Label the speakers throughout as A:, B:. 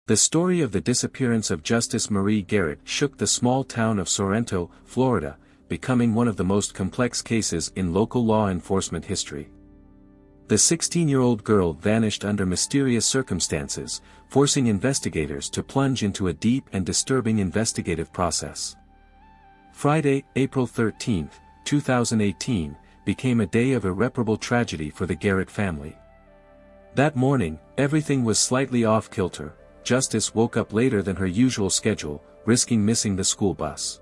A: The story of the disappearance of Justis Marie Garrett shook the small town of Sorrento, Florida, becoming one of the most complex cases in local law enforcement history. The 16-year-old girl vanished under mysterious circumstances, forcing investigators to plunge into a deep and disturbing investigative process. Friday, April 13, 2018, became a day of irreparable tragedy for the Garrett family. That morning, everything was slightly off-kilter. Justis woke up later than her usual schedule, risking missing the school bus.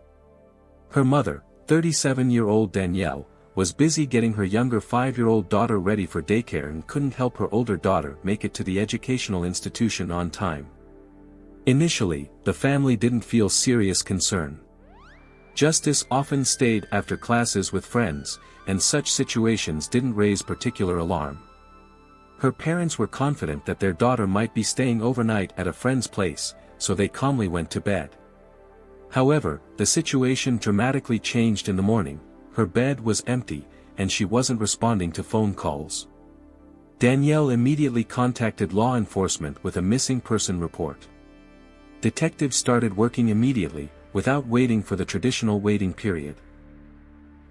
A: Her mother, 37-year-old Danielle, was busy getting her younger 5-year-old daughter ready for daycare and couldn't help her older daughter make it to the educational institution on time. Initially, the family didn't feel serious concern. Justis often stayed after classes with friends, and such situations didn't raise particular alarm. Her parents were confident that their daughter might be staying overnight at a friend's place, so they calmly went to bed. However, the situation dramatically changed in the morning. Her bed was empty, and she wasn't responding to phone calls. Danielle immediately contacted law enforcement with a missing person report. Detectives started working immediately, without waiting for the traditional waiting period.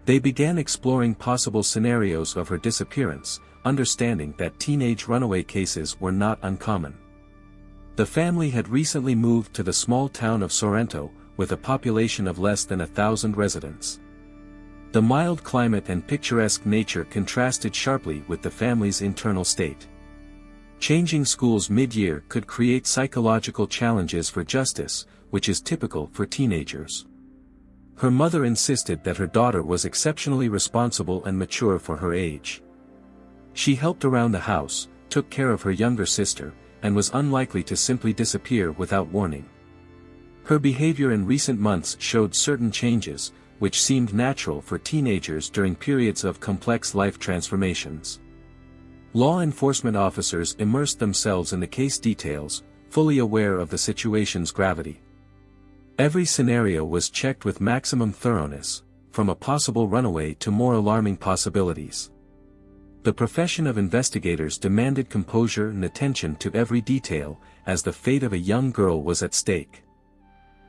A: They began exploring possible scenarios of her disappearance, understanding that teenage runaway cases were not uncommon. The family had recently moved to the small town of Sorrento, with a population of less than 1,000 residents. The mild climate and picturesque nature contrasted sharply with the family's internal state. Changing schools mid-year could create psychological challenges for Justis, which is typical for teenagers. Her mother insisted that her daughter was exceptionally responsible and mature for her age. She helped around the house, took care of her younger sister, and was unlikely to simply disappear without warning. Her behavior in recent months showed certain changes, which seemed natural for teenagers during periods of complex life transformations. Law enforcement officers immersed themselves in the case details, fully aware of the situation's gravity. Every scenario was checked with maximum thoroughness, from a possible runaway to more alarming possibilities. The profession of investigators demanded composure and attention to every detail, as the fate of a young girl was at stake.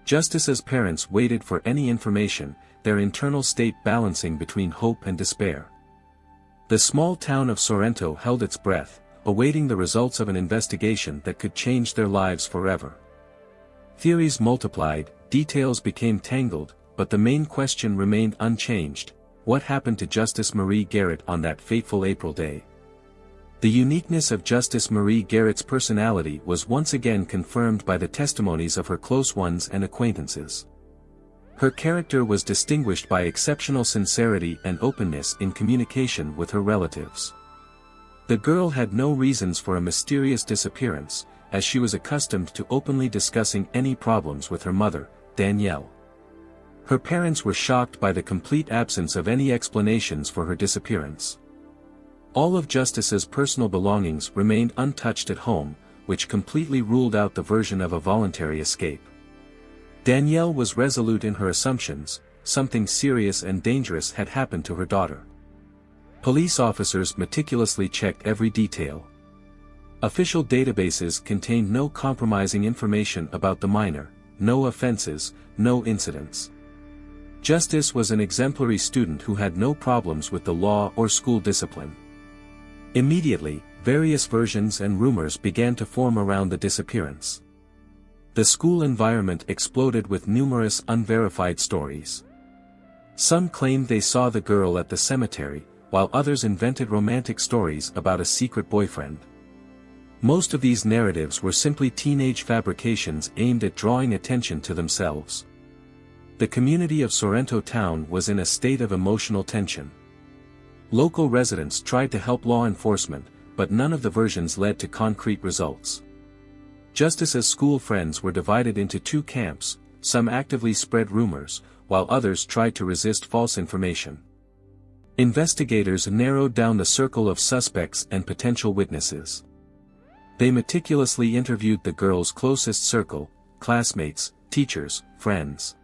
A: Justis's parents waited for any information, their internal state balancing between hope and despair. The small town of Sorrento held its breath, awaiting the results of an investigation that could change their lives forever. Theories multiplied, details became tangled, but the main question remained unchanged: what happened to Justis Marie Garrett on that fateful April day? The uniqueness of Justis Marie Garrett's personality was once again confirmed by the testimonies of her close ones and acquaintances. Her character was distinguished by exceptional sincerity and openness in communication with her relatives. The girl had no reasons for a mysterious disappearance, as she was accustomed to openly discussing any problems with her mother, Danielle. Her parents were shocked by the complete absence of any explanations for her disappearance. All of Justis's personal belongings remained untouched at home, which completely ruled out the version of a voluntary escape. Danielle was resolute in her assumptions: something serious and dangerous had happened to her daughter. Police officers meticulously checked every detail. Official databases contained no compromising information about the minor, no offenses, no incidents. Justis was an exemplary student who had no problems with the law or school discipline. Immediately, various versions and rumors began to form around the disappearance. The school environment exploded with numerous unverified stories. Some claimed they saw the girl at the cemetery, while others invented romantic stories about a secret boyfriend. Most of these narratives were simply teenage fabrications aimed at drawing attention to themselves. The community of Sorrento town was in a state of emotional tension. Local residents tried to help law enforcement, but none of the versions led to concrete results. Justis's school friends were divided into two camps: some actively spread rumors, while others tried to resist false information. Investigators narrowed down the circle of suspects and potential witnesses. They meticulously interviewed the girl's closest circle: classmates, teachers, friends.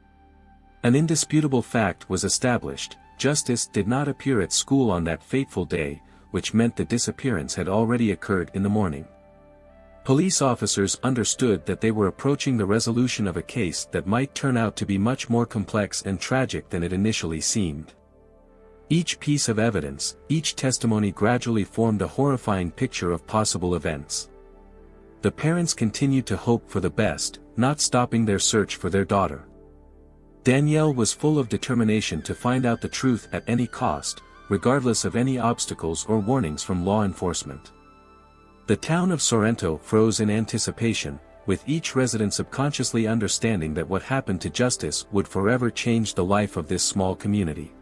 A: An indisputable fact was established: Justis did not appear at school on that fateful day, which meant the disappearance had already occurred in the morning. Police officers understood that they were approaching the resolution of a case that might turn out to be much more complex and tragic than it initially seemed. Each piece of evidence, each testimony gradually formed a horrifying picture of possible events. The parents continued to hope for the best, not stopping their search for their daughter. Danielle was full of determination to find out the truth at any cost, regardless of any obstacles or warnings from law enforcement. The town of Sorrento froze in anticipation, with each resident subconsciously understanding that what happened to Justis would forever change the life of this small community.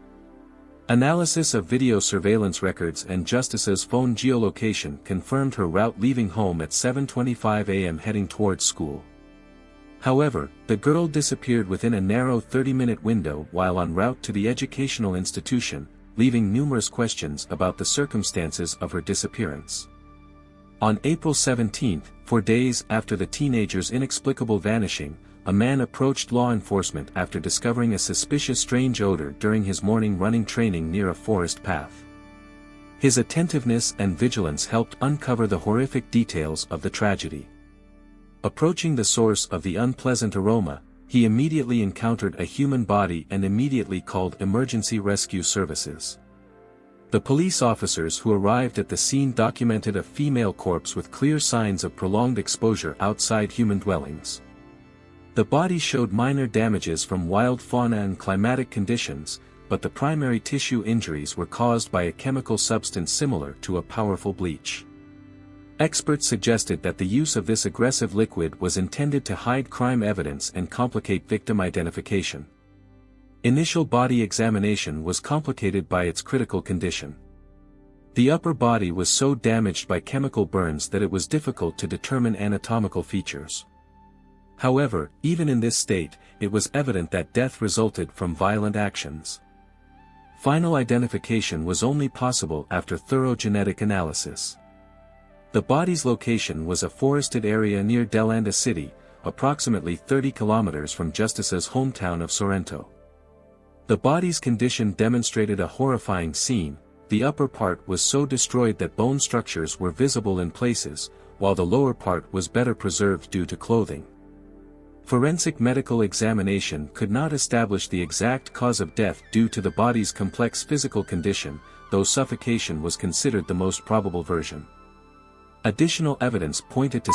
A: Analysis of video surveillance records and Justis's phone geolocation confirmed her route, leaving home at 7:25 a.m. heading towards school. However, the girl disappeared within a narrow 30-minute window while en route to the educational institution, leaving numerous questions about the circumstances of her disappearance. On April 17, 4 days after the teenager's inexplicable vanishing, a man approached law enforcement after discovering a suspicious strange odor during his morning running training near a forest path. His attentiveness and vigilance helped uncover the horrific details of the tragedy. Approaching the source of the unpleasant aroma, he immediately encountered a human body and immediately called emergency rescue services. The police officers who arrived at the scene documented a female corpse with clear signs of prolonged exposure outside human dwellings. The body showed minor damages from wild fauna and climatic conditions, but the primary tissue injuries were caused by a chemical substance similar to a powerful bleach. Experts suggested that the use of this aggressive liquid was intended to hide crime evidence and complicate victim identification. Initial body examination was complicated by its critical condition. The upper body was so damaged by chemical burns that it was difficult to determine anatomical features. However, even in this state, it was evident that death resulted from violent actions. Final identification was only possible after thorough genetic analysis. The body's location was a forested area near Delanda City, approximately 30 kilometers from Justis's hometown of Sorrento. The body's condition demonstrated a horrifying scene. The upper part was so destroyed that bone structures were visible in places, while the lower part was better preserved due to clothing. Forensic medical examination could not establish the exact cause of death due to the body's complex physical condition, though suffocation was considered the most probable version. Additional evidence pointed to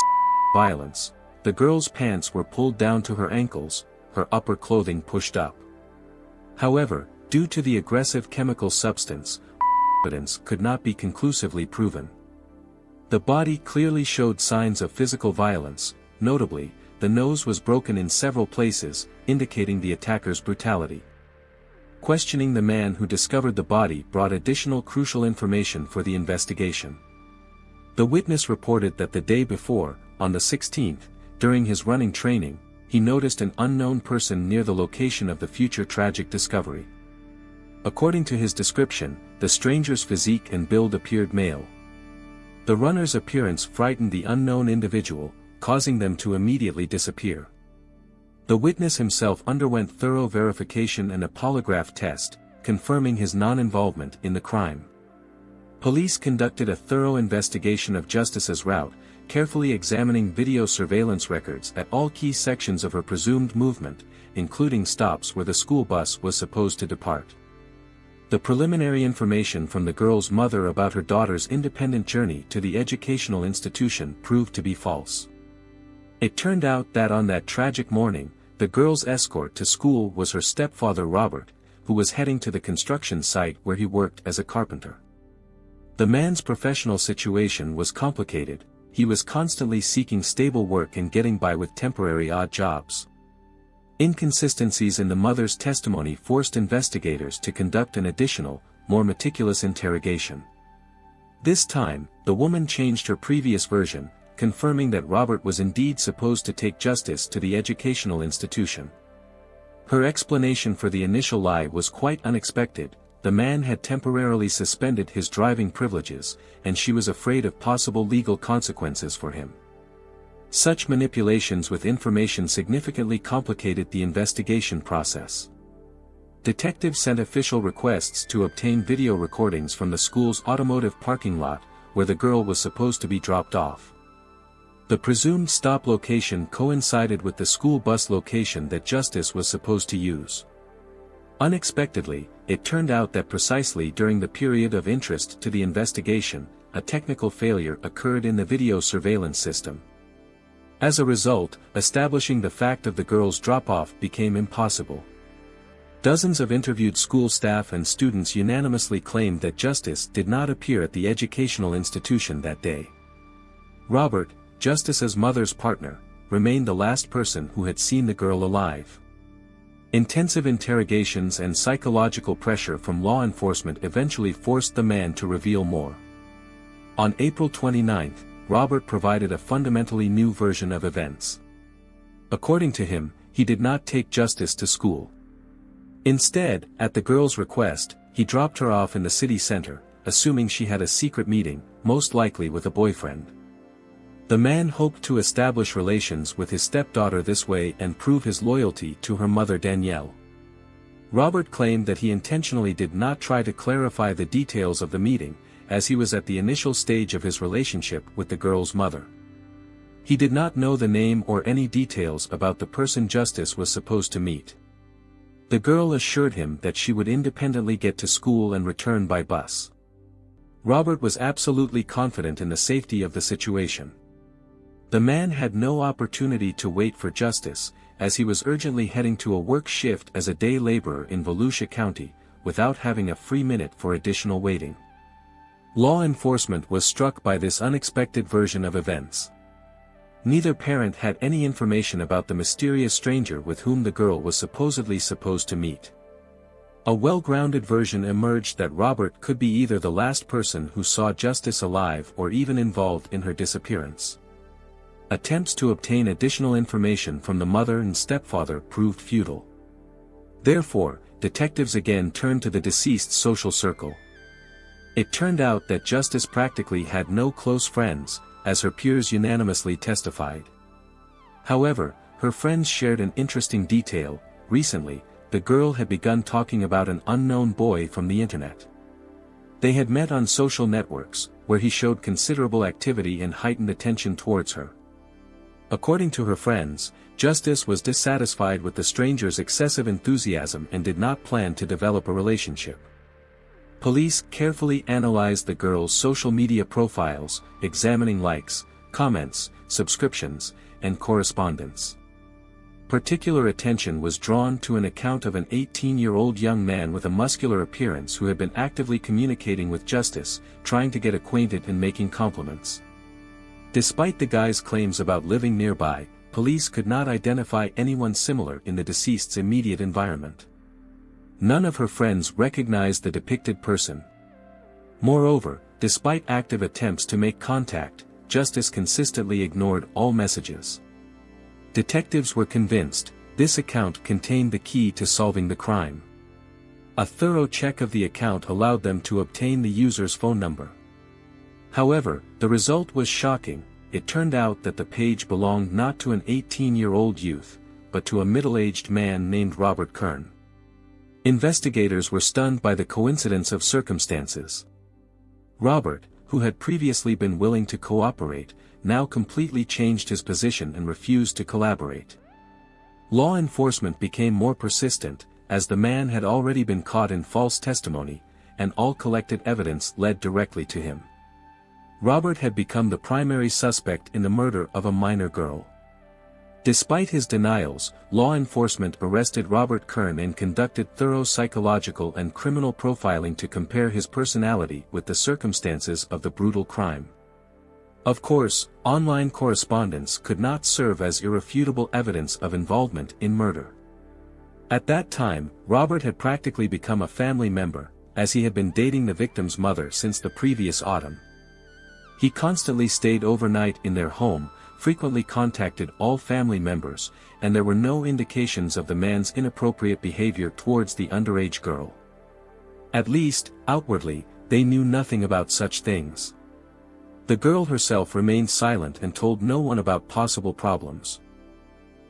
A: violence. The girl's pants were pulled down to her ankles, her upper clothing pushed up. However, due to the aggressive chemical substance, evidence could not be conclusively proven. The body clearly showed signs of physical violence, notably, the nose was broken in several places, indicating the attacker's brutality. Questioning the man who discovered the body brought additional crucial information for the investigation. The witness reported that the day before, on the 16th, during his running training, he noticed an unknown person near the location of the future tragic discovery. According to his description, the stranger's physique and build appeared male. The runner's appearance frightened the unknown individual, causing them to immediately disappear. The witness himself underwent thorough verification and a polygraph test, confirming his non-involvement in the crime. Police conducted a thorough investigation of Justis's route, carefully examining video surveillance records at all key sections of her presumed movement, including stops where the school bus was supposed to depart. The preliminary information from the girl's mother about her daughter's independent journey to the educational institution proved to be false. It turned out that on that tragic morning, the girl's escort to school was her stepfather Robert, who was heading to the construction site where he worked as a carpenter. The man's professional situation was complicated. He was constantly seeking stable work and getting by with temporary odd jobs. Inconsistencies in the mother's testimony forced investigators to conduct an additional, more meticulous interrogation. This time, the woman changed her previous version, confirming that Robert was indeed supposed to take Justis to the educational institution. Her explanation for the initial lie was quite unexpected. The man had temporarily suspended his driving privileges, and she was afraid of possible legal consequences for him. Such manipulations with information significantly complicated the investigation process. Detectives sent official requests to obtain video recordings from the school's automotive parking lot, where the girl was supposed to be dropped off. The presumed stop location coincided with the school bus location that Justis was supposed to use. Unexpectedly, it turned out that precisely during the period of interest to the investigation, a technical failure occurred in the video surveillance system. As a result, establishing the fact of the girl's drop-off became impossible. Dozens of interviewed school staff and students unanimously claimed that Justis did not appear at the educational institution that day. Robert, Justis's mother's partner, remained the last person who had seen the girl alive. Intensive interrogations and psychological pressure from law enforcement eventually forced the man to reveal more. On April 29, Robert provided a fundamentally new version of events. According to him, he did not take Justis to school. Instead, at the girl's request, he dropped her off in the city center, assuming she had a secret meeting, most likely with a boyfriend. The man hoped to establish relations with his stepdaughter this way and prove his loyalty to her mother Danielle. Robert claimed that he intentionally did not try to clarify the details of the meeting, as he was at the initial stage of his relationship with the girl's mother. He did not know the name or any details about the person Justis was supposed to meet. The girl assured him that she would independently get to school and return by bus. Robert was absolutely confident in the safety of the situation. The man had no opportunity to wait for Justis, as he was urgently heading to a work shift as a day laborer in Volusia County, without having a free minute for additional waiting. Law enforcement was struck by this unexpected version of events. Neither parent had any information about the mysterious stranger with whom the girl was supposedly supposed to meet. A well-grounded version emerged that Robert could be either the last person who saw Justis alive or even involved in her disappearance. Attempts to obtain additional information from the mother and stepfather proved futile. Therefore, detectives again turned to the deceased's social circle. It turned out that Justis practically had no close friends, as her peers unanimously testified. However, her friends shared an interesting detail. Recently, the girl had begun talking about an unknown boy from the internet. They had met on social networks, where he showed considerable activity and heightened attention towards her. According to her friends, Justis was dissatisfied with the stranger's excessive enthusiasm and did not plan to develop a relationship. Police carefully analyzed the girl's social media profiles, examining likes, comments, subscriptions, and correspondence. Particular attention was drawn to an account of an 18-year-old young man with a muscular appearance who had been actively communicating with Justis, trying to get acquainted and making compliments. Despite the guy's claims about living nearby, police could not identify anyone similar in the deceased's immediate environment. None of her friends recognized the depicted person. Moreover, despite active attempts to make contact, Justis consistently ignored all messages. Detectives were convinced this account contained the key to solving the crime. A thorough check of the account allowed them to obtain the user's phone number. However, the result was shocking. It turned out that the page belonged not to an 18-year-old youth, but to a middle-aged man named Robert Kern. Investigators were stunned by the coincidence of circumstances. Robert, who had previously been willing to cooperate, now completely changed his position and refused to collaborate. Law enforcement became more persistent, as the man had already been caught in false testimony, and all collected evidence led directly to him. Robert had become the primary suspect in the murder of a minor girl. Despite his denials, law enforcement arrested Robert Kern and conducted thorough psychological and criminal profiling to compare his personality with the circumstances of the brutal crime. Of course, online correspondence could not serve as irrefutable evidence of involvement in murder. At that time, Robert had practically become a family member, as he had been dating the victim's mother since the previous autumn. He constantly stayed overnight in their home, frequently contacted all family members, and there were no indications of the man's inappropriate behavior towards the underage girl. At least, outwardly, they knew nothing about such things. The girl herself remained silent and told no one about possible problems.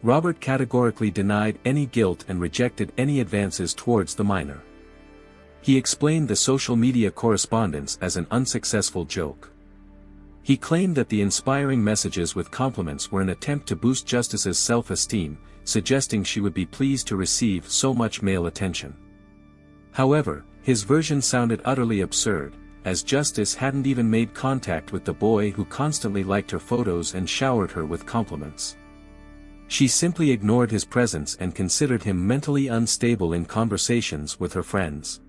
A: Robert categorically denied any guilt and rejected any advances towards the minor. He explained the social media correspondence as an unsuccessful joke. He claimed that the inspiring messages with compliments were an attempt to boost Justis's self-esteem, suggesting she would be pleased to receive so much male attention. However, his version sounded utterly absurd, as Justis hadn't even made contact with the boy who constantly liked her photos and showered her with compliments. She simply ignored his presence and considered him mentally unstable in conversations with her friends.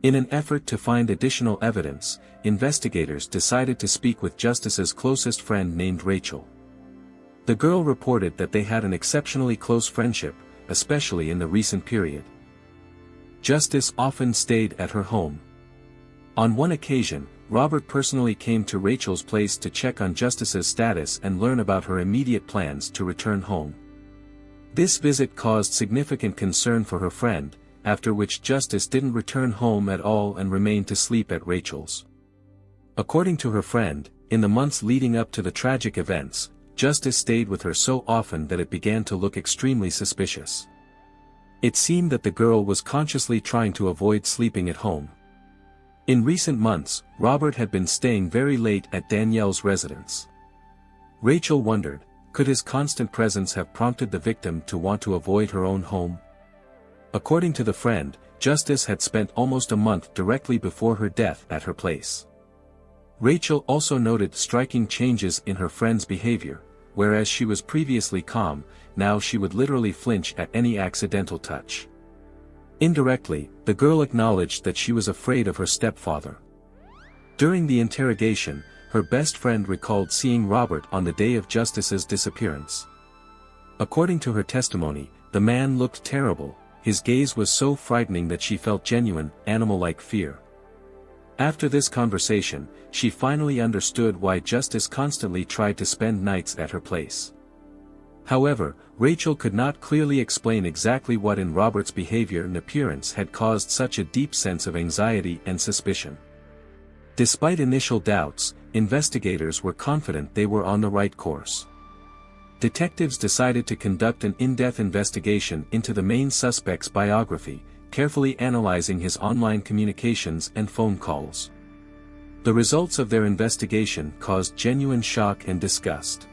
A: In an effort to find additional evidence, investigators decided to speak with Justis's closest friend named Rachel. The girl reported that they had an exceptionally close friendship, especially in the recent period. Justis often stayed at her home. On one occasion, Robert personally came to Rachel's place to check on Justis's status and learn about her immediate plans to return home. This visit caused significant concern for her friend, after which Justis didn't return home at all and remained to sleep at Rachel's. According to her friend, in the months leading up to the tragic events, Justis stayed with her so often that it began to look extremely suspicious. It seemed that the girl was consciously trying to avoid sleeping at home. In recent months, Robert had been staying very late at Danielle's residence. Rachel wondered, could his constant presence have prompted the victim to want to avoid her own home? According to the friend, Justis had spent almost a month directly before her death at her place. Rachel also noted striking changes in her friend's behavior, whereas she was previously calm, now she would literally flinch at any accidental touch. Indirectly, the girl acknowledged that she was afraid of her stepfather. During the interrogation, her best friend recalled seeing Robert on the day of Justis's disappearance. According to her testimony, the man looked terrible, his gaze was so frightening that she felt genuine, animal-like fear. After this conversation, she finally understood why Justis constantly tried to spend nights at her place. However, Rachel could not clearly explain exactly what in Robert's behavior and appearance had caused such a deep sense of anxiety and suspicion. Despite initial doubts, investigators were confident they were on the right course. Detectives decided to conduct an in-depth investigation into the main suspect's biography, carefully analyzing his online communications and phone calls. The results of their investigation caused genuine shock and disgust.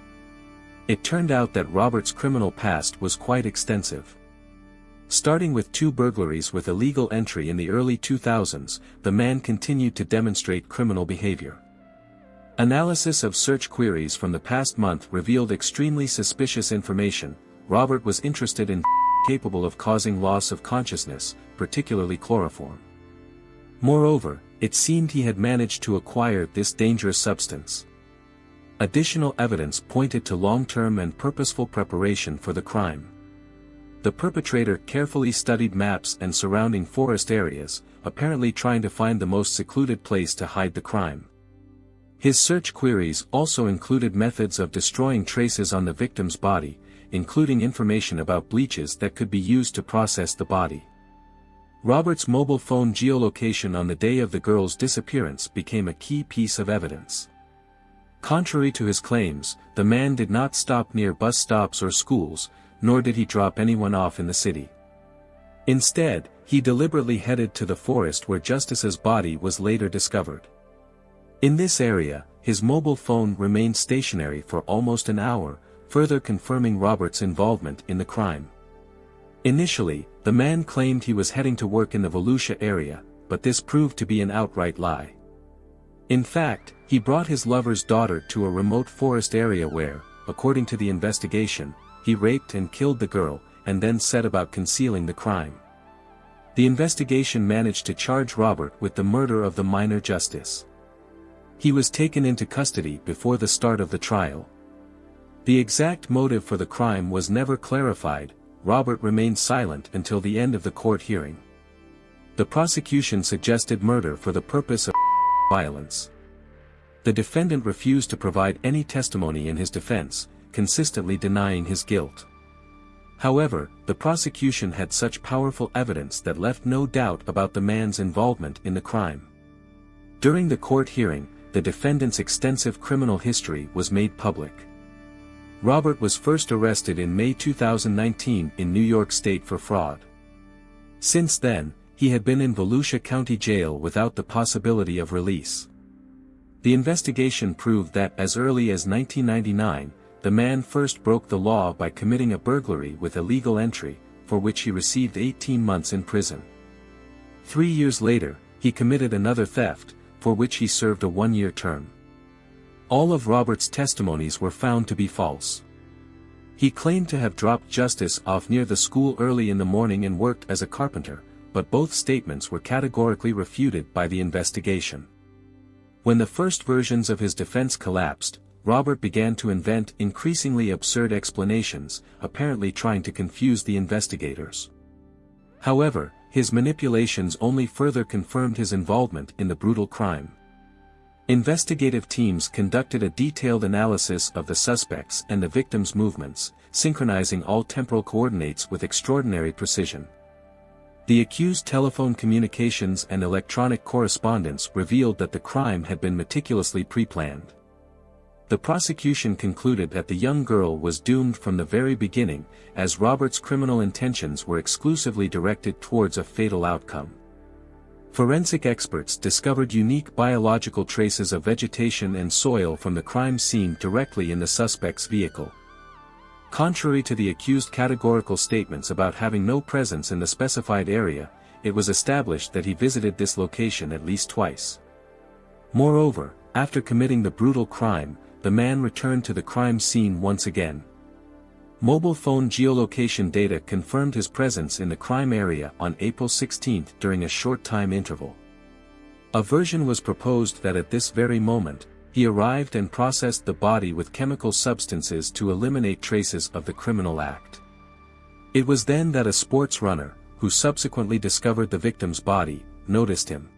A: It turned out that Robert's criminal past was quite extensive. Starting with 2 burglaries with illegal entry in the early 2000s, the man continued to demonstrate criminal behavior. Analysis of search queries from the past month revealed extremely suspicious information. Robert was interested in capable of causing loss of consciousness, particularly chloroform. Moreover, it seemed he had managed to acquire this dangerous substance. Additional evidence pointed to long-term and purposeful preparation for the crime. The perpetrator carefully studied maps and surrounding forest areas, apparently trying to find the most secluded place to hide the crime. His search queries also included methods of destroying traces on the victim's body, including information about bleaches that could be used to process the body. Robert's mobile phone geolocation on the day of the girl's disappearance became a key piece of evidence. Contrary to his claims, the man did not stop near bus stops or schools, nor did he drop anyone off in the city. Instead, he deliberately headed to the forest where Justis's body was later discovered. In this area, his mobile phone remained stationary for almost an hour, further confirming Robert's involvement in the crime. Initially, the man claimed he was heading to work in the Volusia area, but this proved to be an outright lie. In fact, he brought his lover's daughter to a remote forest area where, according to the investigation, he raped and killed the girl, and then set about concealing the crime. The investigation managed to charge Robert with the murder of the minor Justis. He was taken into custody before the start of the trial. The exact motive for the crime was never clarified. Robert remained silent until the end of the court hearing. The prosecution suggested murder for the purpose of violence. The defendant refused to provide any testimony in his defense, consistently denying his guilt. However, the prosecution had such powerful evidence that left no doubt about the man's involvement in the crime. During the court hearing, the defendant's extensive criminal history was made public. Robert was first arrested in May 2019 in New York State for fraud. Since then, he had been in Volusia County Jail without the possibility of release. The investigation proved that as early as 1999, the man first broke the law by committing a burglary with illegal entry, for which he received 18 months in prison. 3 years later, he committed another theft, for which he served a 1-year term. All of Robert's testimonies were found to be false. He claimed to have dropped Justis off near the school early in the morning and worked as a carpenter, but both statements were categorically refuted by the investigation. When the first versions of his defense collapsed, Robert began to invent increasingly absurd explanations, apparently trying to confuse the investigators. However, his manipulations only further confirmed his involvement in the brutal crime. Investigative teams conducted a detailed analysis of the suspects and the victims' movements, synchronizing all temporal coordinates with extraordinary precision. The accused's telephone communications and electronic correspondence revealed that the crime had been meticulously pre-planned. The prosecution concluded that the young girl was doomed from the very beginning, as Robert's criminal intentions were exclusively directed towards a fatal outcome. Forensic experts discovered unique biological traces of vegetation and soil from the crime scene directly in the suspect's vehicle. Contrary to the accused's categorical statements about having no presence in the specified area, it was established that he visited this location at least twice. Moreover, after committing the brutal crime, the man returned to the crime scene once again. Mobile phone geolocation data confirmed his presence in the crime area on April 16 during a short time interval. A version was proposed that at this very moment, he arrived and processed the body with chemical substances to eliminate traces of the criminal act. It was then that a sports runner, who subsequently discovered the victim's body, noticed him.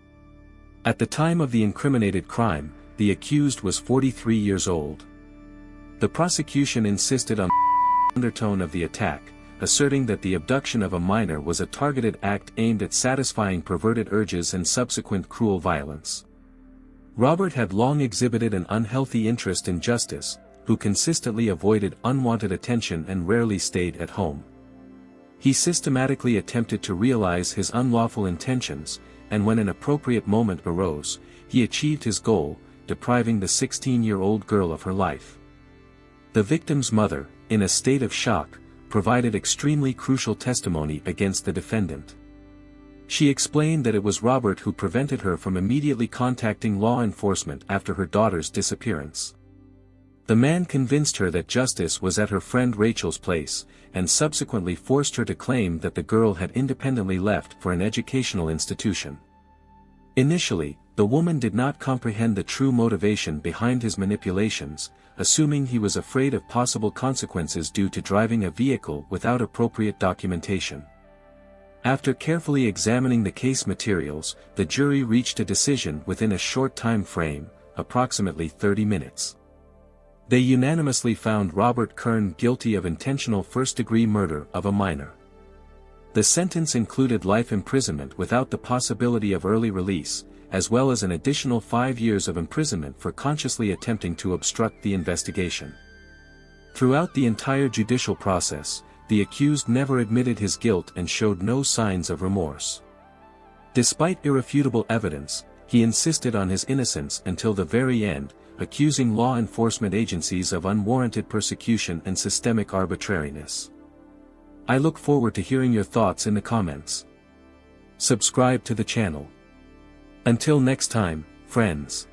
A: At the time of the incriminated crime, the accused was 43 years old. The prosecution insisted on the undertone of the attack, asserting that the abduction of a minor was a targeted act aimed at satisfying perverted urges and subsequent cruel violence. Robert had long exhibited an unhealthy interest in Justis, who consistently avoided unwanted attention and rarely stayed at home. He systematically attempted to realize his unlawful intentions, and when an appropriate moment arose, he achieved his goal, depriving the 16-year-old girl of her life. The victim's mother, in a state of shock, provided extremely crucial testimony against the defendant. She explained that it was Robert who prevented her from immediately contacting law enforcement after her daughter's disappearance. The man convinced her that Justis was at her friend Rachel's place, and subsequently forced her to claim that the girl had independently left for an educational institution. Initially, the woman did not comprehend the true motivation behind his manipulations, assuming he was afraid of possible consequences due to driving a vehicle without appropriate documentation. After carefully examining the case materials, the jury reached a decision within a short time frame, approximately 30 minutes. They unanimously found Robert Kern guilty of intentional first-degree murder of a minor. The sentence included life imprisonment without the possibility of early release, as well as an additional 5 years of imprisonment for consciously attempting to obstruct the investigation. Throughout the entire judicial process, the accused never admitted his guilt and showed no signs of remorse. Despite irrefutable evidence, he insisted on his innocence until the very end, accusing law enforcement agencies of unwarranted persecution and systemic arbitrariness. I look forward to hearing your thoughts in the comments. Subscribe to the channel. Until next time, friends.